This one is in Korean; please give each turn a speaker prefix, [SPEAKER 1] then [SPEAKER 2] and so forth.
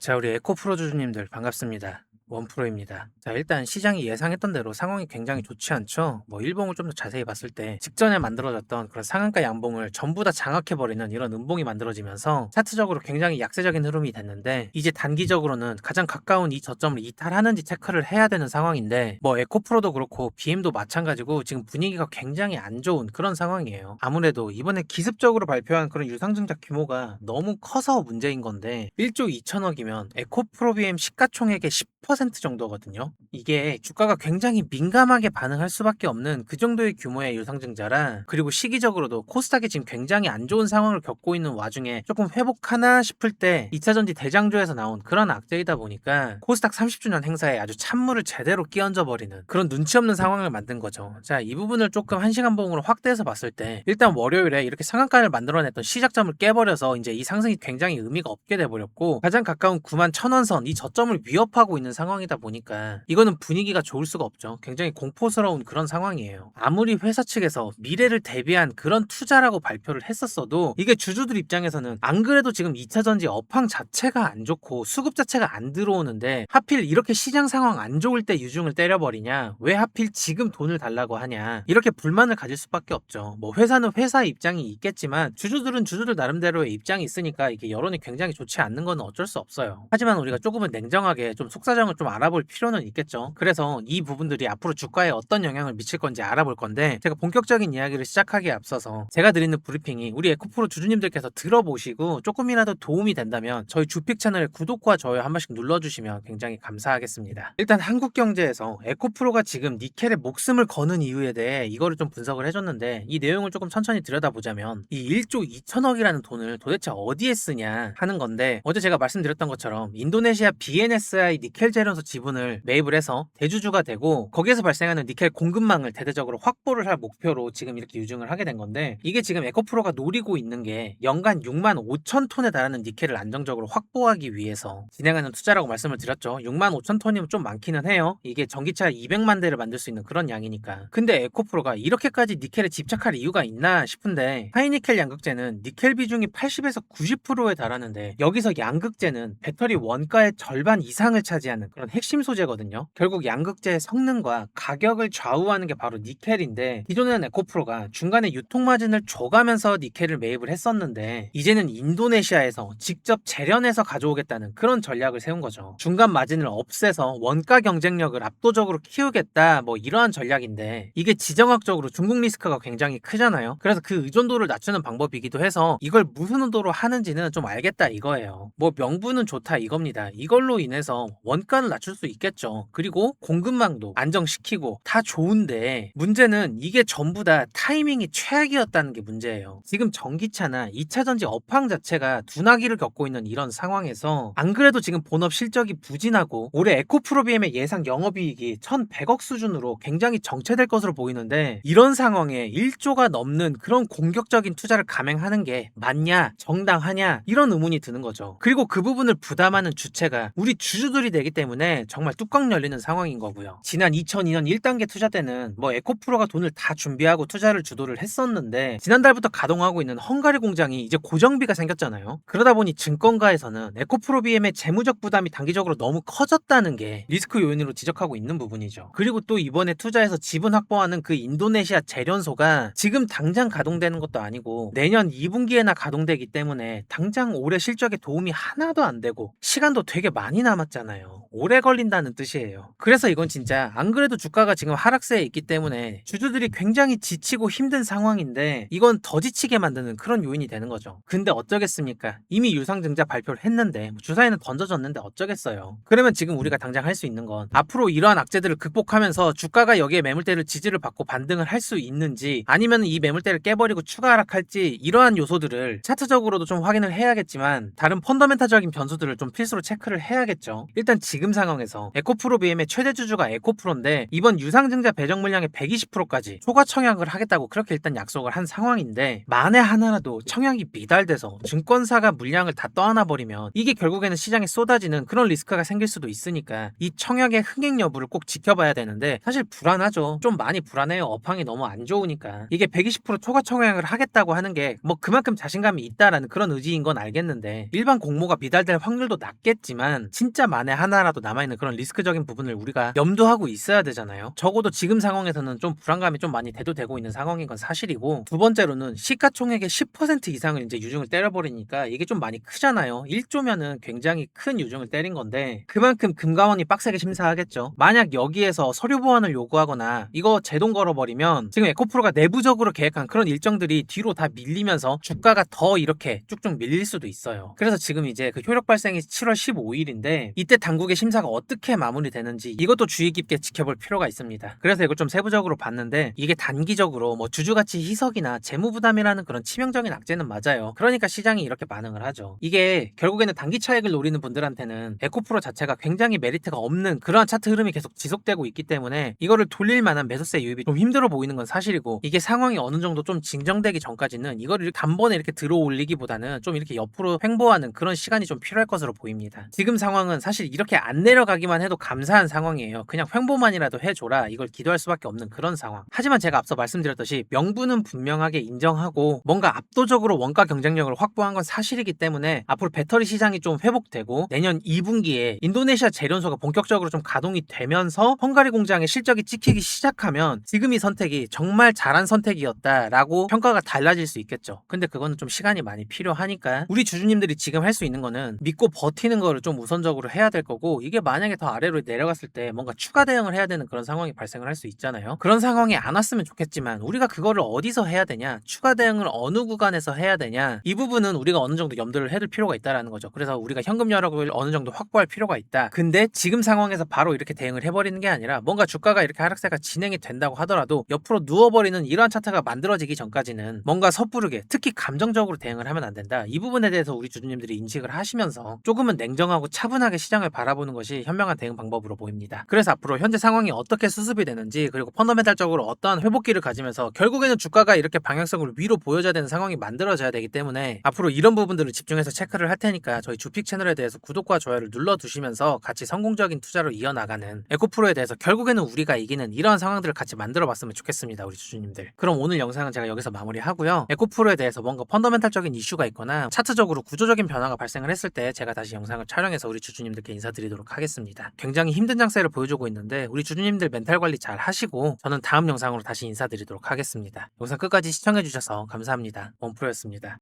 [SPEAKER 1] 자, 우리 에코프로 주주님들 반갑습니다. 원프로입니다. 자, 일단 시장이 예상했던 대로 상황이 굉장히 좋지 않죠? 일봉을 좀 더 자세히 봤을 때 직전에 만들어졌던 그런 상한가 양봉을 전부 다 장악해버리는 이런 음봉이 만들어지면서 차트적으로 굉장히 약세적인 흐름이 됐는데, 이제 단기적으로는 가장 가까운 이 저점을 이탈하는지 체크를 해야 되는 상황인데, 에코프로도 그렇고 BM도 마찬가지고 지금 분위기가 굉장히 안 좋은 그런 상황이에요. 아무래도 이번에 기습적으로 발표한 그런 유상증자 규모가 너무 커서 문제인 건데, 1조 2천억이면 에코프로 BM 시가총액의 10% 정도거든요. 이게 주가가 굉장히 민감하게 반응할 수밖에 없는 그 정도의 규모의 유상증자라, 그리고 시기적으로도 코스닥이 지금 굉장히 안 좋은 상황을 겪고 있는 와중에 조금 회복하나 싶을 때 2차전지 대장주에서 나온 그런 악재이다 보니까 코스닥 30주년 행사에 아주 찬물을 제대로 끼얹어 버리는 그런 눈치 없는 상황을 만든 거죠. 자, 이 부분을 조금 1시간 봉으로 확대해서 봤을 때, 일단 월요일에 이렇게 상한가를 만들어냈던 시작점을 깨버려서 이제 이 상승이 굉장히 의미가 없게 돼버렸고, 가장 가까운 91,000원 선 이 저점을 위협하고 있는 상황이다 보니까 이거는 분위기가 좋을 수가 없죠. 굉장히 공포스러운 그런 상황이에요. 아무리 회사 측에서 미래를 대비한 그런 투자라고 발표를 했었어도, 이게 주주들 입장에서는 안 그래도 지금 2차전지 업황 자체가 안 좋고 수급 자체가 안 들어오는데 하필 이렇게 시장 상황 안 좋을 때 유중을 때려버리냐, 왜 하필 지금 돈을 달라고 하냐, 이렇게 불만을 가질 수밖에 없죠. 회사는 회사 입장이 있겠지만 주주들은 주주들 나름대로의 입장이 있으니까 이게 여론이 굉장히 좋지 않는 건 어쩔 수 없어요. 하지만 우리가 조금은 냉정하게 좀 속사정을 좀 알아볼 필요는 있겠죠. 그래서 이 부분들이 앞으로 주가에 어떤 영향을 미칠 건지 알아볼 건데, 제가 본격적인 이야기를 시작하기에 앞서서 제가 드리는 브리핑이 우리 에코프로 주주님들께서 들어보시고 조금이라도 도움이 된다면 저희 주픽 채널에 구독과 좋아요 한 번씩 눌러주시면 굉장히 감사하겠습니다. 일단 한국경제에서 에코프로가 지금 니켈에 목숨을 거는 이유에 대해 이거를 좀 분석을 해줬는데, 이 내용을 조금 천천히 들여다보자면 이 1조 2천억이라는 돈을 도대체 어디에 쓰냐 하는 건데, 어제 제가 말씀드렸던 것처럼 인도네시아 BNSI 니켈 재련소 지분을 매입을 해서 대주주가 되고, 거기에서 발생하는 니켈 공급망을 대대적으로 확보를 할 목표로 지금 이렇게 유증을 하게 된 건데, 이게 지금 에코프로가 노리고 있는 게 연간 6만 5천 톤에 달하는 니켈을 안정적으로 확보하기 위해서 진행하는 투자라고 말씀을 드렸죠. 6만 5천 톤이면 좀 많기는 해요. 이게 전기차 200만 대를 만들 수 있는 그런 양이니까. 근데 에코프로가 이렇게까지 니켈에 집착할 이유가 있나 싶은데, 하이니켈 양극재는 니켈 비중이 80에서 90%에 달하는데, 여기서 양극재는 배터리 원가의 절반 이상을 차지하는 그런 핵심 소재거든요. 결국 양극재의 성능과 가격을 좌우하는 게 바로 니켈인데, 기존에는 에코프로가 중간에 유통 마진을 줘가면서 니켈을 매입을 했었는데, 이제는 인도네시아에서 직접 재련해서 가져오겠다는 그런 전략을 세운 거죠. 중간 마진을 없애서 원가 경쟁력을 압도적으로 키우겠다, 이러한 전략인데, 이게 지정학적으로 중국 리스크가 굉장히 크잖아요. 그래서 그 의존도를 낮추는 방법이기도 해서 이걸 무슨 의도로 하는지는 좀 알겠다 이거예요. 명분은 좋다 이겁니다. 이걸로 인해서 원가를 낮출 수 있겠죠. 그리고 공급망도 안정시키고 다 좋은데, 문제는 이게 전부 다 타이밍이 최악이었다는 게 문제예요. 지금 전기차나 2차전지 업황 자체가 둔화기를 겪고 있는 이런 상황에서, 안 그래도 지금 본업 실적이 부진하고 올해 에코프로비엠의 예상 영업이익이 1,100억 수준으로 굉장히 정체될 것으로 보이는데, 이런 상황에 1조가 넘는 그런 공격적인 투자를 감행하는 게 맞냐, 정당하냐, 이런 의문이 드는 거죠. 그리고 그 부분을 부담하는 주체가 우리 주주들이 되기 때문에 정말 뚜껑 열리는 상황인 거고요. 지난 2002년 1단계 투자 때는 에코프로가 돈을 다 준비하고 투자를 주도를 했었는데, 지난달부터 가동하고 있는 헝가리 공장이 이제 고정비가 생겼잖아요. 그러다 보니 증권가에서는 에코프로 BM의 재무적 부담이 단기적으로 너무 커졌다는 게 리스크 요인으로 지적하고 있는 부분이죠. 그리고 또 이번에 투자해서 지분 확보하는 그 인도네시아 재련소가 지금 당장 가동되는 것도 아니고 내년 2분기에나 가동되기 때문에 당장 올해 실적에 도움이 하나도 안 되고 시간도 되게 많이 남았잖아요. 오래 걸린다는 뜻이에요. 그래서 이건 진짜 안 그래도 주가가 지금 하락세에 있기 때문에 주주들이 굉장히 지치고 힘든 상황인데, 이건 더 지치게 만드는 그런 요인이 되는 거죠. 근데 어쩌겠습니까? 이미 유상증자 발표를 했는데 주사위는 던져졌는데 어쩌겠어요. 그러면 지금 우리가 당장 할 수 있는 건 앞으로 이러한 악재들을 극복하면서 주가가 여기에 매물대를 지지를 받고 반등을 할 수 있는지, 아니면 이 매물대를 깨버리고 추가 하락할지, 이러한 요소들을 차트적으로도 좀 확인을 해야겠지만 다른 펀더멘탈적인 변수들을 좀 필수로 체크를 해야겠죠. 일단 지금 지금 상황에서 에코프로 BM의 최대 주주가 에코프로인데 이번 유상증자 배정 물량의 120%까지 초과 청약을 하겠다고 그렇게 일단 약속을 한 상황인데, 만에 하나라도 청약이 미달돼서 증권사가 물량을 다 떠안아 버리면 이게 결국에는 시장에 쏟아지는 그런 리스크가 생길 수도 있으니까 이 청약의 흥행 여부를 꼭 지켜봐야 되는데, 사실 불안하죠. 좀 많이 불안해요. 업황이 너무 안 좋으니까. 이게 120% 초과 청약을 하겠다고 하는 게 뭐 그만큼 자신감이 있다라는 그런 의지인 건 알겠는데, 일반 공모가 미달될 확률도 낮겠지만 진짜 만에 하나라도 남아있는 그런 리스크적인 부분을 우리가 염두하고 있어야 되잖아요. 적어도 지금 상황에서는 좀 불안감이 좀 많이 대두되고 있는 상황인 건 사실이고, 두 번째로는 시가총액의 10% 이상을 이제 유증을 때려버리니까 이게 좀 많이 크잖아요. 1조면은 굉장히 큰 유증을 때린 건데 그만큼 금감원이 빡세게 심사하겠죠. 만약 여기에서 서류 보완을 요구하거나 이거 제동 걸어버리면 지금 에코프로가 내부적으로 계획한 그런 일정들이 뒤로 다 밀리면서 주가가 더 이렇게 쭉쭉 밀릴 수도 있어요. 그래서 지금 이제 그 효력 발생이 7월 15일인데 이때 당국의 심사가 어떻게 마무리되는지 이것도 주의 깊게 지켜볼 필요가 있습니다. 그래서 이걸 좀 세부적으로 봤는데, 이게 단기적으로 뭐 주주가치 희석이나 재무부담이라는 그런 치명적인 악재는 맞아요. 그러니까 시장이 이렇게 반응을 하죠. 이게 결국에는 단기 차익을 노리는 분들한테는 에코프로 자체가 굉장히 메리트가 없는 그러한 차트 흐름이 계속 지속되고 있기 때문에 이거를 돌릴 만한 매수세 유입이 좀 힘들어 보이는 건 사실이고, 이게 상황이 어느 정도 좀 진정되기 전까지는 이거를 단번에 이렇게 들어 올리기보다는 좀 이렇게 옆으로 횡보하는 그런 시간이 좀 필요할 것으로 보입니다. 지금 상황은 사실 이렇게 안 내려가기만 해도 감사한 상황이에요. 그냥 횡보만이라도 해줘라, 이걸 기도할 수밖에 없는 그런 상황. 하지만 제가 앞서 말씀드렸듯이 명분은 분명하게 인정하고 뭔가 압도적으로 원가 경쟁력을 확보한 건 사실이기 때문에 앞으로 배터리 시장이 좀 회복되고 내년 2분기에 인도네시아 재련소가 본격적으로 좀 가동이 되면서 헝가리 공장의 실적이 찍히기 시작하면 지금 이 선택이 정말 잘한 선택이었다라고 평가가 달라질 수 있겠죠. 근데 그거는 좀 시간이 많이 필요하니까 우리 주주님들이 지금 할 수 있는 거는 믿고 버티는 거를 좀 우선적으로 해야 될 거고, 이게 만약에 더 아래로 내려갔을 때 뭔가 추가 대응을 해야 되는 그런 상황이 발생을 할 수 있잖아요. 그런 상황이 안 왔으면 좋겠지만 우리가 그거를 어디서 해야 되냐, 추가 대응을 어느 구간에서 해야 되냐, 이 부분은 우리가 어느 정도 염두를 해둘 필요가 있다라는 거죠. 그래서 우리가 현금 여력을 어느 정도 확보할 필요가 있다. 근데 지금 상황에서 바로 이렇게 대응을 해버리는 게 아니라 뭔가 주가가 이렇게 하락세가 진행이 된다고 하더라도 옆으로 누워버리는 이러한 차트가 만들어지기 전까지는 뭔가 섣부르게, 특히 감정적으로 대응을 하면 안 된다. 이 부분에 대해서 우리 주주님들이 인식을 하시면서 조금은 냉정하고 차분하게 시장을 바라보는 것이 현명한 대응 방법으로 보입니다. 그래서 앞으로 현재 상황이 어떻게 수습이 되는지, 그리고 펀더멘탈적으로 어떠한 회복기를 가지면서 결국에는 주가가 이렇게 방향성을 위로 보여줘야 되는 상황이 만들어져야 되기 때문에 앞으로 이런 부분들을 집중해서 체크를 할 테니까 저희 주픽 채널에 대해서 구독과 좋아요를 눌러두시면서 같이 성공적인 투자로 이어나가는 에코프로에 대해서 결국에는 우리가 이기는 이러한 상황들을 같이 만들어봤으면 좋겠습니다, 우리 주주님들. 그럼 오늘 영상은 제가 여기서 마무리하고요. 에코프로에 대해서 뭔가 펀더멘탈적인 이슈가 있거나 차트적으로 구조적인 변화가 발생을 했을 때 제가 다시 영상을 촬영해서 우리 주주님들께 인사드리도록 하겠습니다. 굉장히 힘든 장세를 보여주고 있는데 우리 주주님들 멘탈 관리 잘 하시고 저는 다음 영상으로 다시 인사드리도록 하겠습니다. 영상 끝까지 시청해주셔서 감사합니다. 원프로였습니다.